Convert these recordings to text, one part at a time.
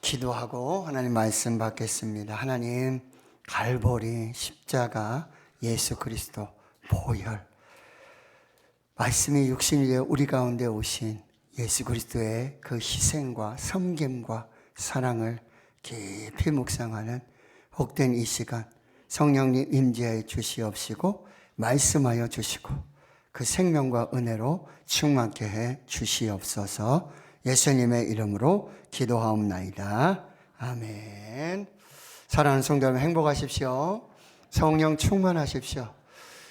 기도하고 하나님 말씀 받겠습니다. 하나님, 갈보리 십자가 예수 그리스도 보혈, 말씀이 육신이 되어 우리 가운데 오신 예수 그리스도의 그 희생과 섬김과 사랑을 깊이 묵상하는 복된 이 시간, 성령님 임재하여 주시옵시고 말씀하여 주시고 그 생명과 은혜로 충만케 해 주시옵소서. 예수님의 이름으로 기도하옵나이다. 아멘. 사랑하는 성도 여러분, 행복하십시오. 성령 충만하십시오.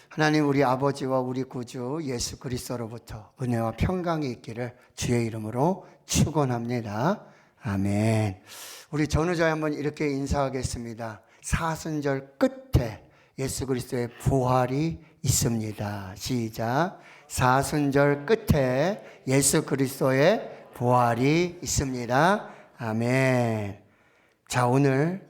하나님, 우리 아버지와 우리 구주 예수 그리스도로부터 은혜와 평강이 있기를 주의 이름으로 축원합니다. 아멘. 우리 전우자에 한번 이렇게 인사하겠습니다. 사순절 끝에 예수 그리스도의 부활이 있습니다. 시작. 사순절 끝에 예수 그리스도의 부활이 있습니다. 아멘. 자, 오늘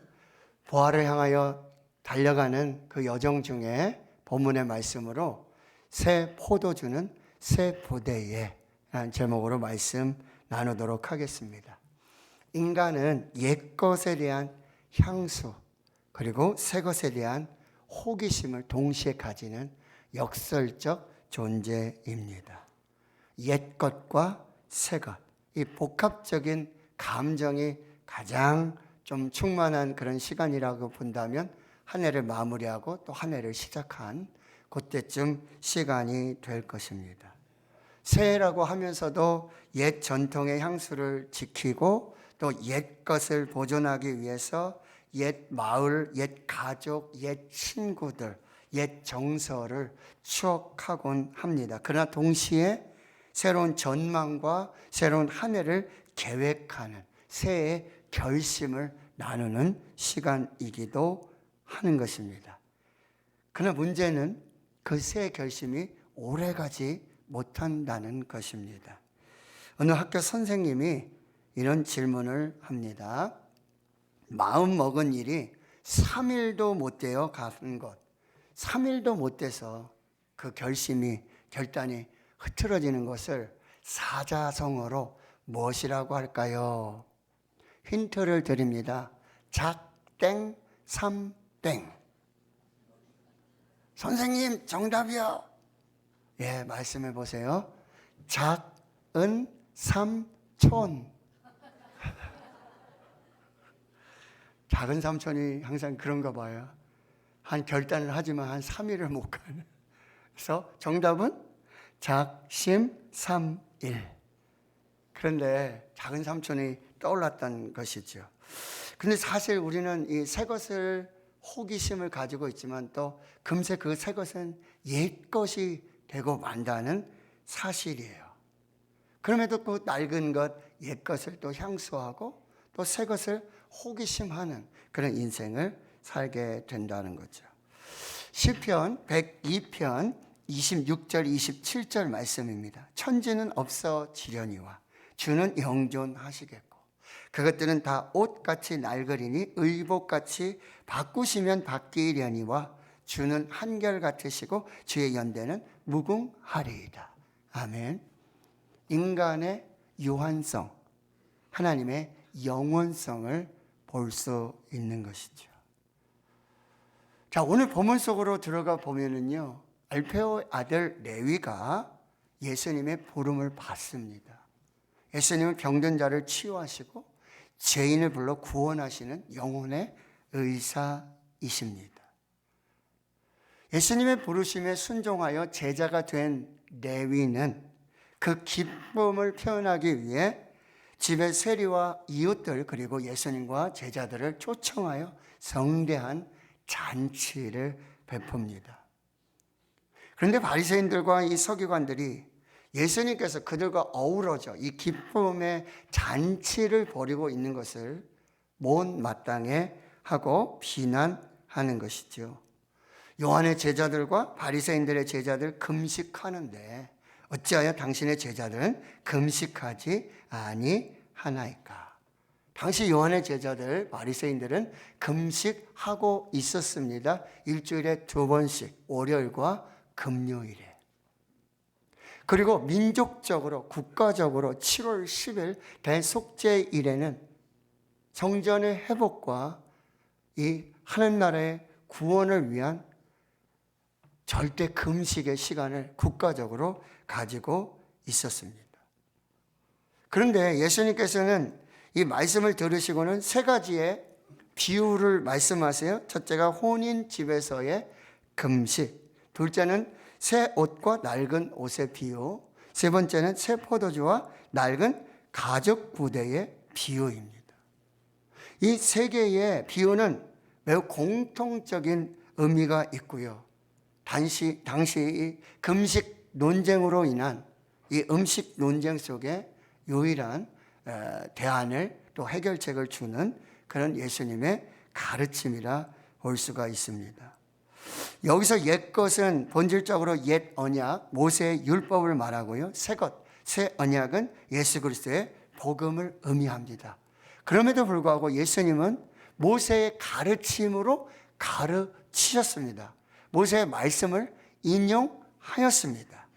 부활을 향하여 달려가는 그 여정 중에 본문의 말씀으로 새 포도주는 새 부대에 라는 제목으로 말씀 나누도록 하겠습니다. 인간은 옛것에 대한 향수 그리고 새것에 대한 호기심을 동시에 가지는 역설적 존재입니다. 옛것과 새것, 이 복합적인 감정이 가장 좀 충만한 그런 시간이라고 본다면 한 해를 마무리하고 또 한 해를 시작한 그때쯤 시간이 될 것입니다. 새해라고 하면서도 옛 전통의 향수를 지키고 또 옛 것을 보존하기 위해서 옛 마을, 옛 가족, 옛 친구들, 옛 정서를 추억하곤 합니다. 그러나 동시에 새로운 전망과 새로운 한 해를 계획하는 새해의 결심을 나누는 시간이기도 하는 것입니다. 그러나 문제는 그 새해 결심이 오래가지 못한다는 것입니다. 어느 학교 선생님이 이런 질문을 합니다. 마음 먹은 일이 3일도 못 되어 가는 것, 3일도 못 돼서 그 결단이 흐트러지는 것을 사자성어로 무엇이라고 할까요? 힌트를 드립니다. 작땡 삼땡. 선생님, 정답이요. 예, 말씀해 보세요. 작은 삼촌. 작은 삼촌이 항상 그런가 봐요. 한 결단을 하지만 한 3일을 못 가는. 그래서 정답은 작심삼일. 그런데 작은 삼촌이 떠올랐던 것이죠. 근데 사실 우리는 이 새 것을 호기심을 가지고 있지만 또 금세 그 새 것은 옛 것이 되고 만다는 사실이에요. 그럼에도 그 낡은 것, 옛 것을 또 향수하고 또 새 것을 호기심하는 그런 인생을 살게 된다는 거죠. 시편 102편 26절 27절 말씀입니다. 천지는 없어지려니와 주는 영존하시겠고 그것들은 다 옷같이 낡으리니 의복같이 바꾸시면 바뀌려니와 주는 한결같으시고 주의 연대는 무궁하리이다. 아멘. 인간의 유한성, 하나님의 영원성을 볼 수 있는 것이죠. 자, 오늘 본문 속으로 들어가 보면은요, 알페오의 아들 레위가 예수님의 부름을 받습니다. 예수님은 병든 자를 치유하시고 죄인을 불러 구원하시는 영혼의 의사이십니다. 예수님의 부르심에 순종하여 제자가 된 레위는 그 기쁨을 표현하기 위해 집의 세리와 이웃들 그리고 예수님과 제자들을 초청하여 성대한 잔치를 베풉니다. 그런데 바리새인들과 이 서기관들이 예수님께서 그들과 어우러져 이 기쁨의 잔치를 벌이고 있는 것을 못마땅해 하고 비난하는 것이죠. 요한의 제자들과 바리새인들의 제자들 금식하는데 어찌하여 당신의 제자들은 금식하지 아니하나이까? 당시 요한의 제자들 바리새인들은 금식하고 있었습니다. 일주일에 2번씩 월요일과 금요일에. 그리고 민족적으로 국가적으로 7월 10일 대속죄일에는 성전의 회복과 이 하늘나라의 구원을 위한 절대 금식의 시간을 국가적으로 가지고 있었습니다. 그런데 예수님께서는 이 말씀을 들으시고는 세 가지의 비유를 말씀하세요. 첫째가 혼인 집에서의 금식, 둘째는 새 옷과 낡은 옷의 비유, 세 번째는 새 포도주와 낡은 가죽 부대의 비유입니다. 이 세 개의 비유는 매우 공통적인 의미가 있고요. 당시 이 금식 논쟁으로 인한 이 음식 논쟁 속에 유일한 대안을 또 해결책을 주는 그런 예수님의 가르침이라 볼 수가 있습니다. 여기서 옛것은 본질적으로 옛 언약, 모세의 율법을 말하고요. 새 언약은 예수 그리스도의 복음을 의미합니다. 그럼에도 불구하고 예수님은 모세의 가르침으로 가르치셨습니다. 모세의 말씀을 인용하였습니다.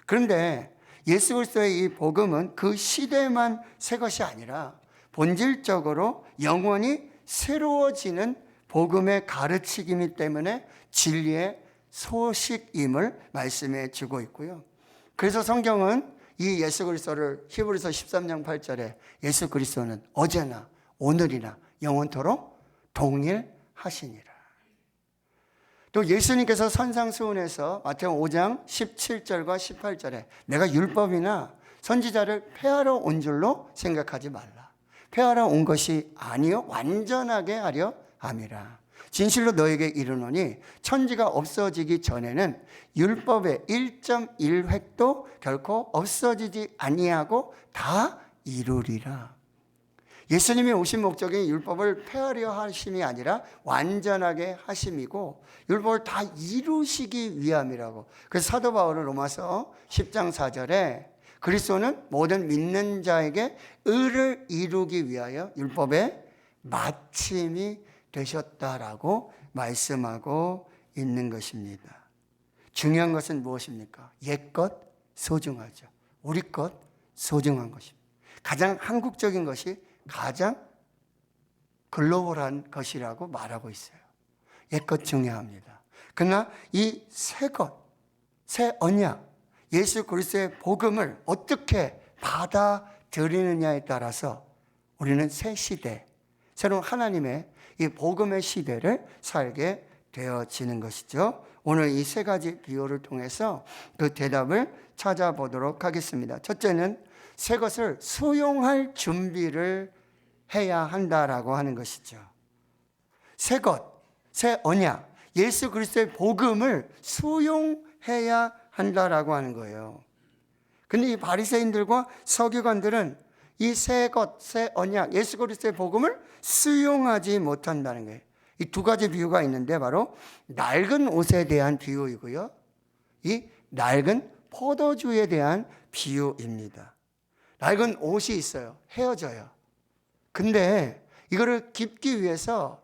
그런데 예수 그리스도의 이 복음은 그 시대만 새 것이 아니라 본질적으로 영원히 새로워지는 복음의 가르치기이기 때문에 진리의 소식임을 말씀해 주고 있고요. 그래서 성경은 이 예수 그리스도를 히브리서 13장 8절에 예수 그리스도는 어제나 오늘이나 영원토록 동일하시니라. 또 예수님께서 산상수훈에서 마태복음 5장 17절과 18절에 내가 율법이나 선지자를 폐하러 온 줄로 생각하지 말라. 폐하러 온 것이 아니요 완전하게 하려 함이라. 진실로 너에게 이르노니 천지가 없어지기 전에는 율법의 1.1획도 결코 없어지지 아니하고 다 이루리라. 예수님이 오신 목적이 율법을 폐하려 하심이 아니라 완전하게 하심이고 율법을 다 이루시기 위함이라고. 그래서 사도 바울은 로마서 10장 4절에 그리스도는 모든 믿는 자에게 의를 이루기 위하여 율법의 마침이 되셨다라고 말씀하고 있는 것입니다. 중요한 것은 무엇입니까? 옛것 소중하죠. 우리 것 소중한 것입니다. 가장 한국적인 것이 가장 글로벌한 것이라고 말하고 있어요. 옛것 중요합니다. 그러나 이 새 것, 새 언약, 예수 그리스도의 복음을 어떻게 받아들이느냐에 따라서 우리는 새 시대, 새로운 하나님의 이 복음의 시대를 살게 되어지는 것이죠. 오늘 이 세 가지 비유를 통해서 그 대답을 찾아보도록 하겠습니다. 첫째는 새 것을 수용할 준비를 해야 한다라고 하는 것이죠. 새 것, 새 언약, 예수 그리스도의 복음을 수용해야 한다라고 하는 거예요. 근데 이 바리새인들과 서기관들은 이 새 것, 새 언약, 예수 그리스도의 복음을 수용하지 못한다는 거예요. 이 두 가지 비유가 있는데 바로 낡은 옷에 대한 비유이고요. 이 낡은 포도주에 대한 비유입니다. 낡은 옷이 있어요. 헤어져요. 근데 이거를 깁기 위해서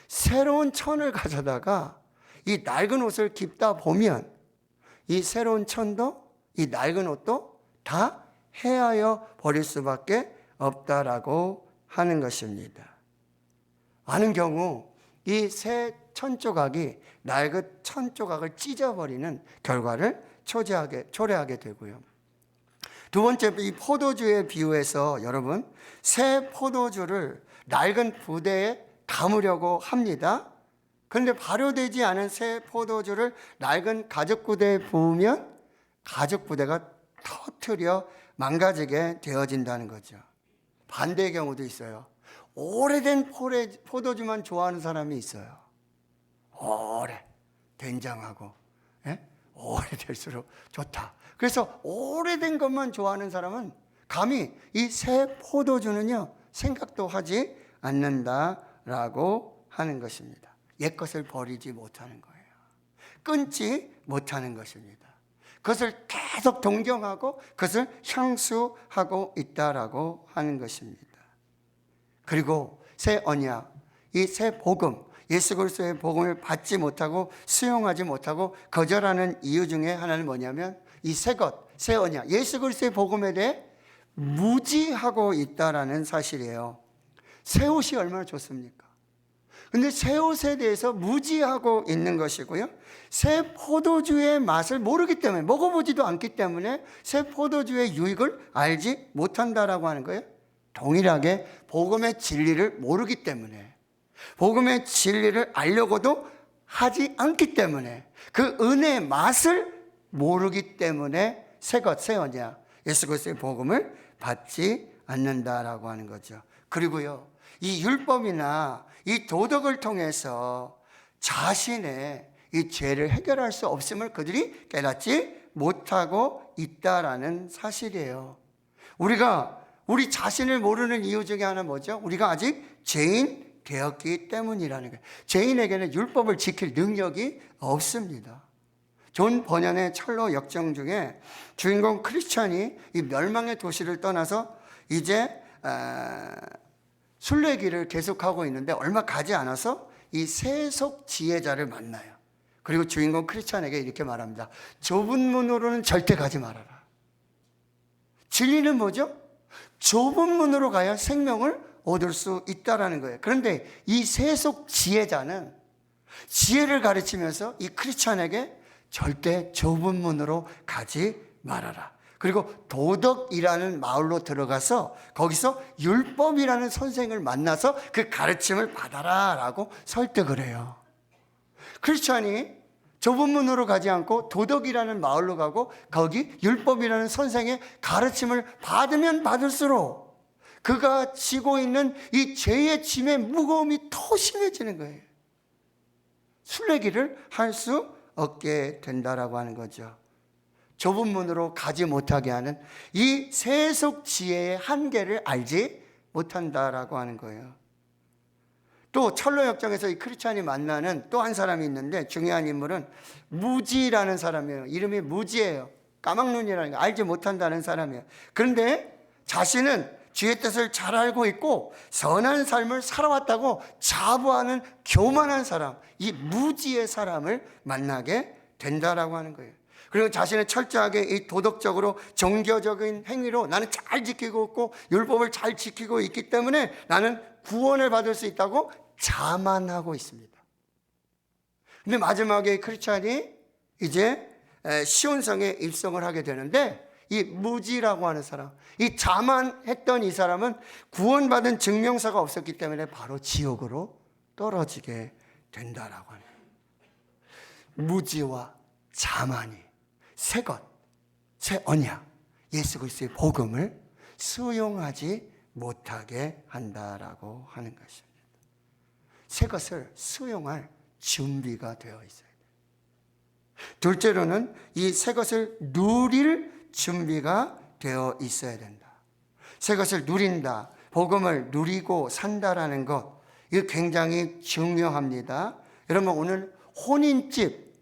새로운 천을 가져다가 이 낡은 옷을 깁다 보면 이 새로운 천도 이 낡은 옷도 다 헤아려 버릴 수밖에 없다라고 하는 것입니다. 많은 경우 이 새 천 조각이 낡은 천 조각을 찢어버리는 결과를 초래하게 되고요. 두 번째, 이 포도주의 비유에서 여러분 새 포도주를 낡은 부대에 담으려고 합니다. 그런데 발효되지 않은 새 포도주를 낡은 가죽 부대에 부으면 가죽 부대가 터트려 망가지게 되어진다는 거죠. 반대의 경우도 있어요. 오래된 포도주만 좋아하는 사람이 있어요. 오래 된장하고 오래될수록 좋다. 그래서 오래된 것만 좋아하는 사람은 감히 이 새 포도주는요 생각도 하지 않는다라고 하는 것입니다. 옛것을 버리지 못하는 거예요. 끊지 못하는 것입니다. 그것을 계속 동경하고 그것을 향수하고 있다라고 하는 것입니다. 그리고 새 언약, 이 새 복음, 예수 그리스도의 복음을 받지 못하고 수용하지 못하고 거절하는 이유 중에 하나는 뭐냐면 이 새 것, 새 언약, 예수 그리스도의 복음에 대해 무지하고 있다라는 사실이에요. 새 옷이 얼마나 좋습니까? 근데 새 옷에 대해서 무지하고 있는 것이고요. 새 포도주의 맛을 모르기 때문에, 먹어보지도 않기 때문에 새 포도주의 유익을 알지 못한다라고 하는 거예요. 동일하게 복음의 진리를 모르기 때문에, 복음의 진리를 알려고도 하지 않기 때문에, 그 은혜의 맛을 모르기 때문에 새 것, 새 언약, 예수 그리스도의 복음을 받지 않는다라고 하는 거죠. 그리고요, 이 율법이나 이 도덕을 통해서 자신의 이 죄를 해결할 수 없음을 그들이 깨닫지 못하고 있다라는 사실이에요. 우리가 우리 자신을 모르는 이유 중에 하나 뭐죠? 우리가 아직 죄인 되었기 때문이라는 거예요. 죄인에게는 율법을 지킬 능력이 없습니다. 존 버년의 철로 역정 중에 주인공 크리스찬이 이 멸망의 도시를 떠나서 이제 순례길을 계속하고 있는데 얼마 가지 않아서 이 세속 지혜자를 만나요. 그리고 주인공 크리스찬에게 이렇게 말합니다. 좁은 문으로는 절대 가지 말아라. 진리는 뭐죠? 좁은 문으로 가야 생명을 얻을 수 있다라는 거예요. 그런데 이 세속 지혜자는 지혜를 가르치면서 이 크리스찬에게 절대 좁은 문으로 가지 말아라. 그리고 도덕이라는 마을로 들어가서 거기서 율법이라는 선생을 만나서 그 가르침을 받아라 라고 설득을 해요. 크리스찬이 좁은 문으로 가지 않고 도덕이라는 마을로 가고 거기 율법이라는 선생의 가르침을 받으면 받을수록 그가 지고 있는 이 죄의 짐의 무거움이 더 심해지는 거예요. 순례길을 할 수 없게 된다라고 하는 거죠. 좁은 문으로 가지 못하게 하는 이 세속 지혜의 한계를 알지 못한다라고 하는 거예요. 또 철로 역정에서 이 크리스찬이 만나는 또 한 사람이 있는데 중요한 인물은 무지라는 사람이에요. 이름이 무지예요. 까막눈이라는 거, 알지 못한다는 사람이에요. 그런데 자신은 주의 뜻을 잘 알고 있고 선한 삶을 살아왔다고 자부하는 교만한 사람, 이 무지의 사람을 만나게 된다라고 하는 거예요. 그리고 자신은 철저하게 이 도덕적으로 종교적인 행위로 나는 잘 지키고 있고 율법을 잘 지키고 있기 때문에 나는 구원을 받을 수 있다고 자만하고 있습니다. 근데 마지막에 크리스찬이 이제 시온성에 입성을 하게 되는데 이 무지라고 하는 사람, 이 자만했던 이 사람은 구원받은 증명서가 없었기 때문에 바로 지옥으로 떨어지게 된다라고 하는 거예요. 무지와 자만이 새 것, 새 언약, 예수 그리스도의 복음을 수용하지 못하게 한다라고 하는 것입니다. 새 것을 수용할 준비가 되어 있어야 돼요. 둘째로는 이 새 것을 누릴 준비가 되어 있어야 된다. 새 것을 누린다, 복음을 누리고 산다라는 것, 이거 굉장히 중요합니다. 여러분 오늘 혼인집,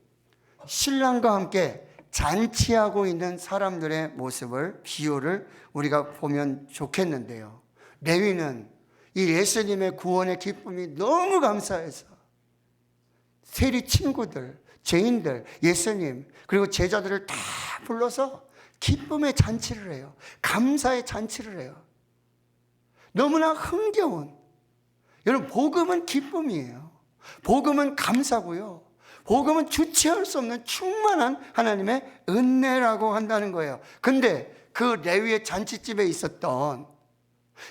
신랑과 함께 잔치하고 있는 사람들의 모습을, 비유를 우리가 보면 좋겠는데요. 레위는 이 예수님의 구원의 기쁨이 너무 감사해서 세리 친구들, 죄인들, 예수님 그리고 제자들을 다 불러서 기쁨의 잔치를 해요. 감사의 잔치를 해요. 너무나 흥겨운, 여러분 복음은 기쁨이에요. 복음은 감사고요. 복음은 주체할 수 없는 충만한 하나님의 은혜라고 한다는 거예요. 근데 그 레위의 잔치집에 있었던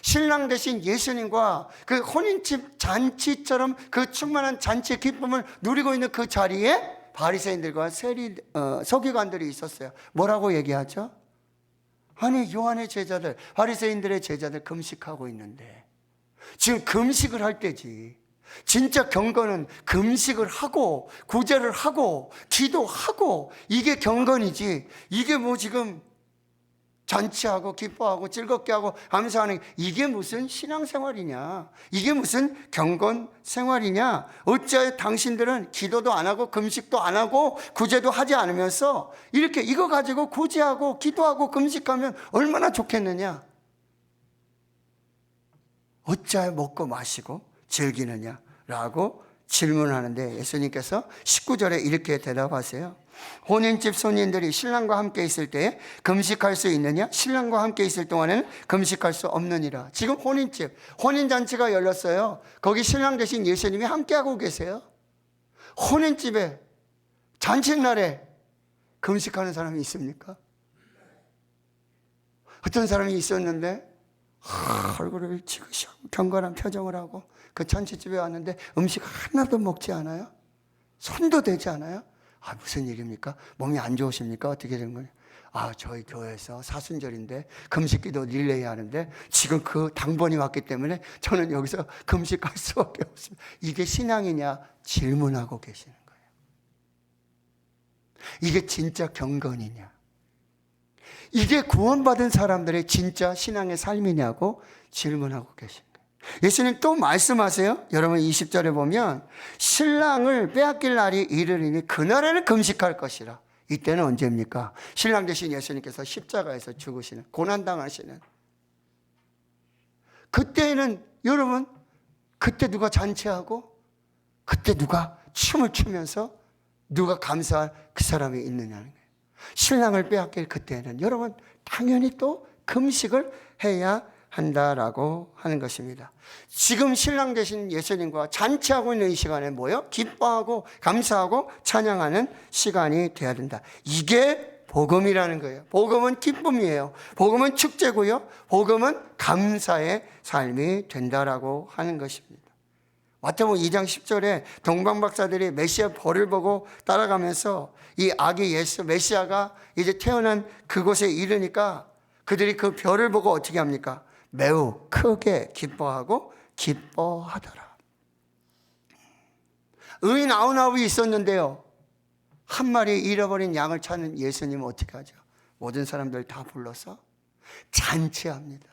신랑 대신 예수님과 그 혼인집 잔치처럼 그 충만한 잔치의 기쁨을 누리고 있는 그 자리에 바리새인들과 서기관들이 있었어요. 뭐라고 얘기하죠? 아니 요한의 제자들, 바리새인들의 제자들 금식하고 있는데 지금 금식을 할 때지. 진짜 경건은 금식을 하고 구제를 하고 기도하고 이게 경건이지. 이게 뭐 지금 잔치하고 기뻐하고 즐겁게 하고 감사하는 이게 무슨 신앙생활이냐, 이게 무슨 경건 생활이냐. 어찌하여 당신들은 기도도 안 하고 금식도 안 하고 구제도 하지 않으면서 이렇게 이거 가지고 구제하고 기도하고 금식하면 얼마나 좋겠느냐. 어찌하여 먹고 마시고 즐기느냐 라고 질문하는데 예수님께서 19절에 이렇게 대답하세요. 혼인집 손님들이 신랑과 함께 있을 때 금식할 수 있느냐? 신랑과 함께 있을 동안에는 금식할 수 없느니라. 지금 혼인잔치가 열렸어요. 거기 신랑 대신 예수님이 함께하고 계세요. 혼인집에 잔칫날에 금식하는 사람이 있습니까? 어떤 사람이 있었는데 얼굴을 지그시하고 경건한 표정을 하고 그 잔치집에 왔는데 음식 하나도 먹지 않아요? 손도 대지 않아요? 무슨 일입니까? 몸이 안 좋으십니까? 어떻게 된 거예요? 저희 교회에서 사순절인데 금식기도 릴레이 하는데 지금 그 당번이 왔기 때문에 저는 여기서 금식할 수밖에 없습니다. 이게 신앙이냐? 질문하고 계시는 거예요. 이게 진짜 경건이냐? 이게 구원받은 사람들의 진짜 신앙의 삶이냐고 질문하고 계신 거예요. 예수님 또 말씀하세요. 여러분 20절에 보면 신랑을 빼앗길 날이 이르리니 그날에는 금식할 것이라. 이때는 언제입니까? 신랑 되신 예수님께서 십자가에서 죽으시는, 고난당하시는 그때는 여러분, 그때 누가 잔치하고 그때 누가 춤을 추면서 누가 감사할 그 사람이 있느냐는 거예요. 신랑을 빼앗길 그때는 여러분 당연히 또 금식을 해야 한다라고 하는 것입니다. 지금 신랑 되신 예수님과 잔치하고 있는 이 시간에 뭐요? 기뻐하고 감사하고 찬양하는 시간이 돼야 된다. 이게 복음이라는 거예요. 복음은 기쁨이에요. 복음은 축제고요. 복음은 감사의 삶이 된다라고 하는 것입니다. 마태복음 2장 10절에 동방박사들이 메시아 벌을 보고 따라가면서 이 아기 예수 메시아가 이제 태어난 그곳에 이르니까 그들이 그 별을 보고 어떻게 합니까? 매우 크게 기뻐하고 기뻐하더라. 의인 99이 있었는데요, 한 마리 잃어버린 양을 찾는 예수님은 어떻게 하죠? 모든 사람들 다 불러서 잔치합니다.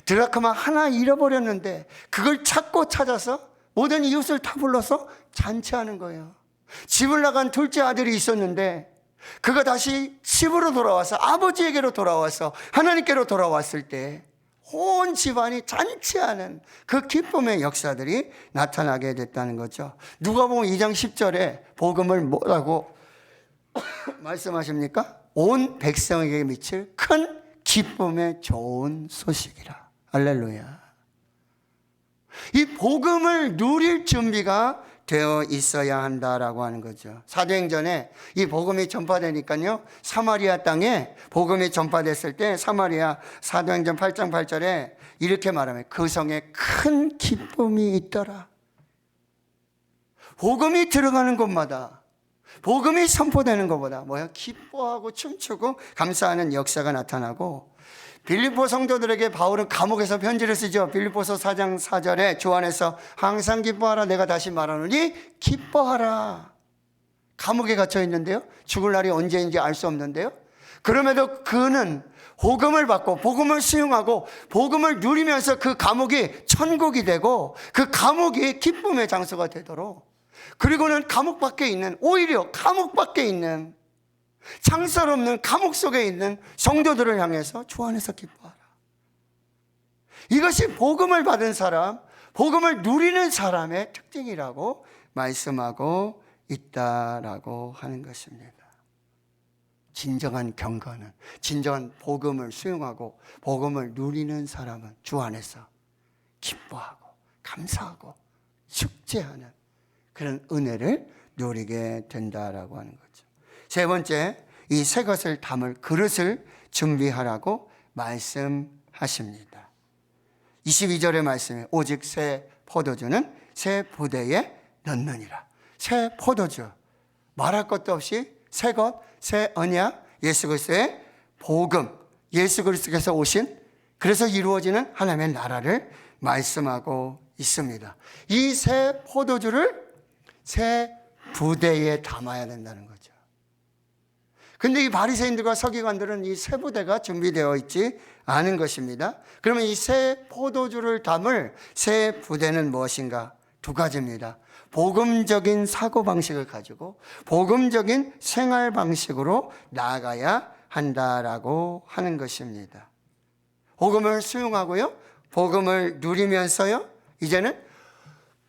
드라크마 하나 잃어버렸는데 그걸 찾고 찾아서 모든 이웃을 다 불러서 잔치하는 거예요. 집을 나간 둘째 아들이 있었는데 그가 다시 집으로 돌아와서 아버지에게로 돌아와서 하나님께로 돌아왔을 때 온 집안이 잔치하는 그 기쁨의 역사들이 나타나게 됐다는 거죠. 누가복음 2장 10절에 복음을 뭐라고 말씀하십니까? 온 백성에게 미칠 큰 기쁨의 좋은 소식이라. 할렐루야. 이 복음을 누릴 준비가 되어 있어야 한다라고 하는 거죠. 사도행전에 이 복음이 전파되니까요, 사마리아 땅에 복음이 전파됐을 때 사마리아, 사도행전 8장 8절에 이렇게 말하면 그 성에 큰 기쁨이 있더라. 복음이 들어가는 곳마다, 복음이 선포되는 것보다 뭐야? 기뻐하고 춤추고 감사하는 역사가 나타나고, 빌립보 성도들에게 바울은 감옥에서 편지를 쓰죠. 빌립보서 4장 4절에 주 안에서 항상 기뻐하라. 내가 다시 말하노니 기뻐하라. 감옥에 갇혀 있는데요, 죽을 날이 언제인지 알 수 없는데요, 그럼에도 그는 복음을 받고 복음을 수용하고 복음을 누리면서 그 감옥이 천국이 되고 그 감옥이 기쁨의 장소가 되도록, 그리고는 감옥 밖에 있는, 오히려 감옥 밖에 있는 창살 없는 감옥 속에 있는 성도들을 향해서 주 안에서 기뻐하라. 이것이 복음을 받은 사람, 복음을 누리는 사람의 특징이라고 말씀하고 있다라고 하는 것입니다. 진정한 경건은, 진정한 복음을 수용하고 복음을 누리는 사람은 주 안에서 기뻐하고 감사하고 축제하는 그런 은혜를 누리게 된다라고 하는 거죠. 세 번째, 이 새 것을 담을 그릇을 준비하라고 말씀하십니다. 22절의 말씀에 오직 새 포도주는 새 부대에 넣느니라. 새 포도주, 말할 것도 없이 새 것, 새 언약, 예수 그리스도의 복음, 예수 그리스도께서 오신, 그래서 이루어지는 하나님의 나라를 말씀하고 있습니다. 이 새 포도주를 새 부대에 담아야 된다는 거죠. 근데 이 바리새인들과 서기관들은 이 새 부대가 준비되어 있지 않은 것입니다. 그러면 이 새 포도주를 담을 새 부대는 무엇인가? 두 가지입니다. 복음적인 사고방식을 가지고 복음적인 생활방식으로 나아가야 한다라고 하는 것입니다. 복음을 수용하고요, 복음을 누리면서요, 이제는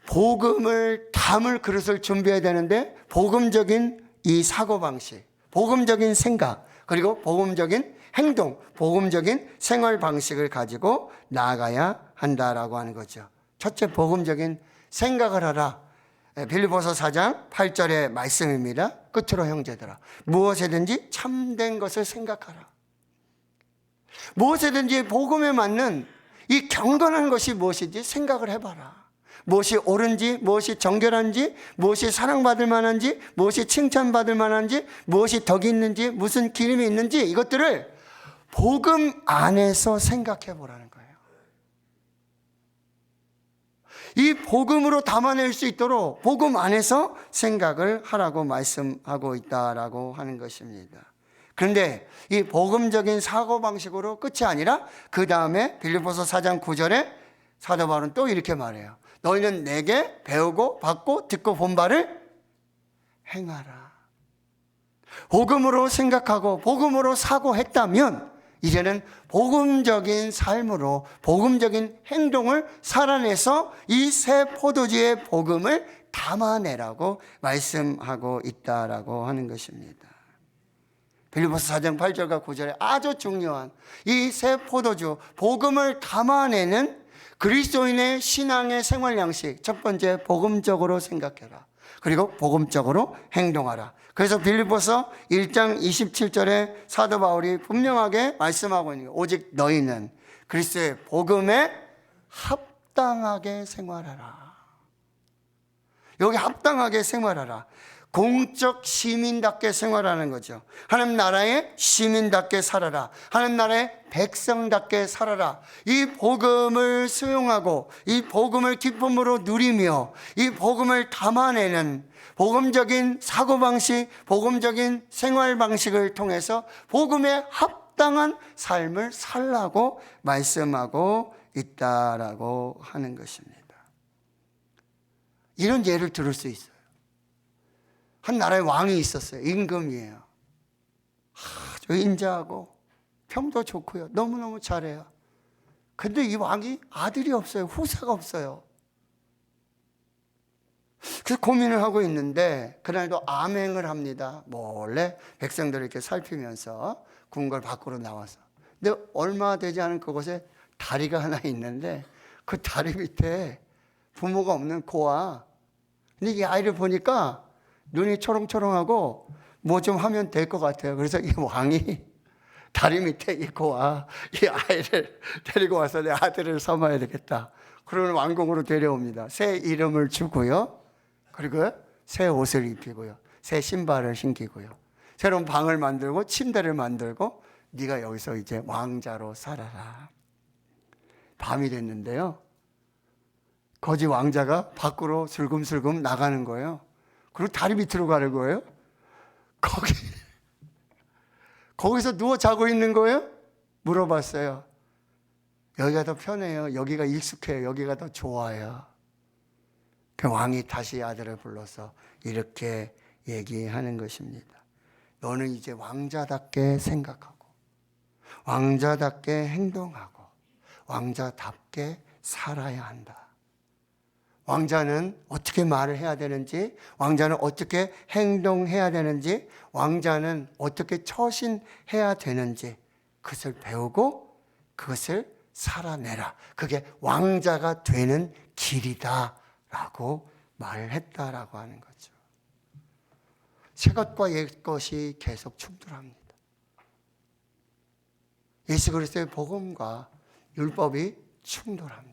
복음을 담을 그릇을 준비해야 되는데 복음적인 이 사고방식, 복음적인 생각, 그리고 복음적인 행동, 복음적인 생활 방식을 가지고 나아가야 한다라고 하는 거죠. 첫째, 복음적인 생각을 하라. 빌립보서 4장 8절의 말씀입니다. 끝으로 형제들아, 무엇이든지 참된 것을 생각하라. 무엇이든지 복음에 맞는 이 경건한 것이 무엇인지 생각을 해봐라. 무엇이 옳은지, 무엇이 정결한지, 무엇이 사랑받을 만한지, 무엇이 칭찬받을 만한지, 무엇이 덕이 있는지, 무슨 기름이 있는지, 이것들을 복음 안에서 생각해 보라는 거예요. 이 복음으로 담아낼 수 있도록 복음 안에서 생각을 하라고 말씀하고 있다라고 하는 것입니다. 그런데 이 복음적인 사고방식으로 끝이 아니라 그 다음에 빌립보서 4장 9절에 사도 바울은 또 이렇게 말해요. 너희는 내게 배우고 받고 듣고 본 바를 행하라. 복음으로 생각하고 복음으로 사고했다면 이제는 복음적인 삶으로 복음적인 행동을 살아내서 이 새 포도주의 복음을 담아내라고 말씀하고 있다라고 하는 것입니다. 빌립보서 4장 8절과 9절에 아주 중요한 이 새 포도주 복음을 담아내는 그리스도인의 신앙의 생활 양식, 첫 번째 복음적으로 생각해라. 그리고 복음적으로 행동하라. 그래서 빌립보서 1장 27절에 사도 바울이 분명하게 말씀하고 있는 거예요. 오직 너희는 그리스도의 복음에 합당하게 생활하라. 여기 합당하게 생활하라. 공적 시민답게 생활하는 거죠. 하나님 나라의 시민답게 살아라. 하나님 나라의 백성답게 살아라. 이 복음을 수용하고 이 복음을 기쁨으로 누리며 이 복음을 담아내는 복음적인 사고방식, 복음적인 생활 방식을 통해서 복음에 합당한 삶을 살라고 말씀하고 있다라고 하는 것입니다. 이런 예를 들을 수 있어요. 한 나라의 왕이 있었어요. 임금이에요. 아주 인자하고 평도 좋고요. 너무너무 잘해요. 근데 이 왕이 아들이 없어요. 후사가 없어요. 그래서 고민을 하고 있는데 그날도 암행을 합니다. 몰래 백성들을 이렇게 살피면서 궁궐 밖으로 나와서. 근데 얼마 되지 않은 그곳에 다리가 하나 있는데 그 다리 밑에 부모가 없는 고아. 근데 이 아이를 보니까 눈이 초롱초롱하고 뭐 좀 하면 될 것 같아요. 그래서 이 왕이 다리 밑에 이 고아, 이 아이를 데리고 와서 내 아들을 삼아야 되겠다. 그러면 왕궁으로 데려옵니다. 새 이름을 주고요. 그리고 새 옷을 입히고요. 새 신발을 신기고요. 새로운 방을 만들고 침대를 만들고 네가 여기서 이제 왕자로 살아라. 밤이 됐는데요. 거지 왕자가 밖으로 슬금슬금 나가는 거예요. 그리고 다리 밑으로 가는 거예요. 거기서 누워 자고 있는 거예요. 물어봤어요. 여기가 더 편해요. 여기가 익숙해요. 여기가 더 좋아요. 그 왕이 다시 아들을 불러서 이렇게 얘기하는 것입니다. 너는 이제 왕자답게 생각하고 왕자답게 행동하고 왕자답게 살아야 한다. 왕자는 어떻게 말을 해야 되는지, 왕자는 어떻게 행동해야 되는지, 왕자는 어떻게 처신해야 되는지 그것을 배우고 그것을 살아내라. 그게 왕자가 되는 길이다 라고 말을 했다라고 하는 거죠. 새것과 옛것이 계속 충돌합니다. 예수 그리스도의 복음과 율법이 충돌합니다.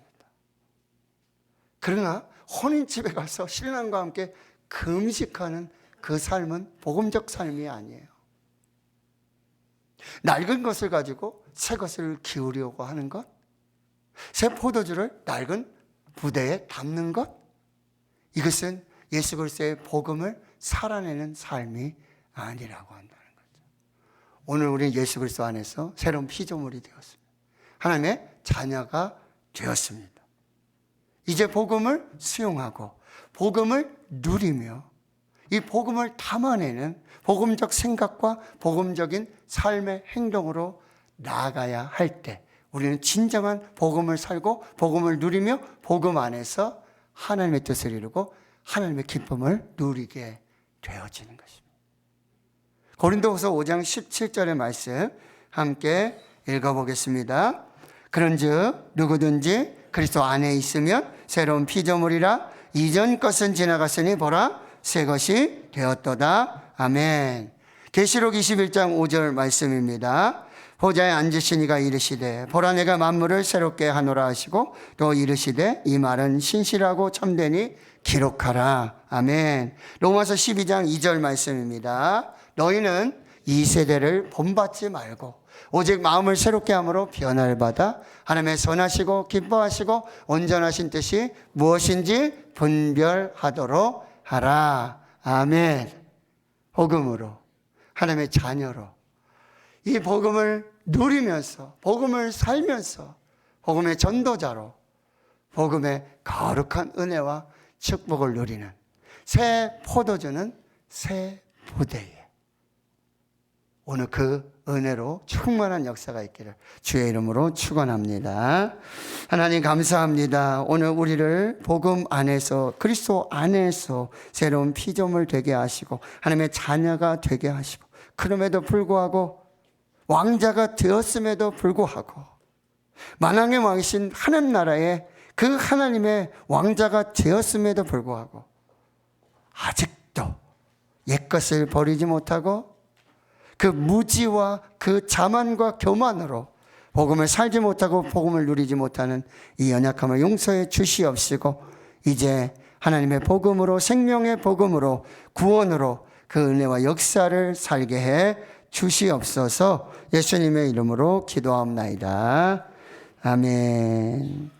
그러나 혼인집에 가서 신랑과 함께 금식하는 그 삶은 복음적 삶이 아니에요. 낡은 것을 가지고 새 것을 기우려고 하는 것, 새 포도주를 낡은 부대에 담는 것, 이것은 예수 그리스도의 복음을 살아내는 삶이 아니라고 한다는 거죠. 오늘 우리는 예수 그리스도 안에서 새로운 피조물이 되었습니다. 하나님의 자녀가 되었습니다. 이제 복음을 수용하고 복음을 누리며 이 복음을 담아내는 복음적 생각과 복음적인 삶의 행동으로 나아가야 할 때 우리는 진정한 복음을 살고 복음을 누리며 복음 안에서 하나님의 뜻을 이루고 하나님의 기쁨을 누리게 되어지는 것입니다. 고린도후서 5장 17절의 말씀 함께 읽어보겠습니다. 그런즉 누구든지 그리스도 안에 있으면 새로운 피조물이라 이전 것은 지나갔으니 보라 새 것이 되었도다. 아멘. 계시록 21장 5절 말씀입니다. 보좌에 앉으신 이가 이르시되 보라 내가 만물을 새롭게 하노라 하시고 또 이르시되 이 말은 신실하고 참되니 기록하라. 아멘. 로마서 12장 2절 말씀입니다. 너희는 이 세대를 본받지 말고 오직 마음을 새롭게 함으로 변화를 받아 하나님의 선하시고 기뻐하시고 온전하신 뜻이 무엇인지 분별하도록 하라. 아멘. 복음으로 하나님의 자녀로 이 복음을 누리면서 복음을 살면서 복음의 전도자로 복음의 거룩한 은혜와 축복을 누리는 새 포도주는 새 부대에 오늘 그 은혜로 충만한 역사가 있기를 주의 이름으로 축원합니다. 하나님 감사합니다. 오늘 우리를 복음 안에서 그리스도 안에서 새로운 피조물 되게 하시고 하나님의 자녀가 되게 하시고 그럼에도 불구하고 왕자가 되었음에도 불구하고 만왕의 왕이신 하나님 나라의 그 하나님의 왕자가 되었음에도 불구하고 아직도 옛것을 버리지 못하고 그 무지와 그 자만과 교만으로 복음을 살지 못하고 복음을 누리지 못하는 이 연약함을 용서해 주시옵시고 이제 하나님의 복음으로 생명의 복음으로 구원으로 그 은혜와 역사를 살게 해 주시옵소서. 예수님의 이름으로 기도하옵나이다. 아멘.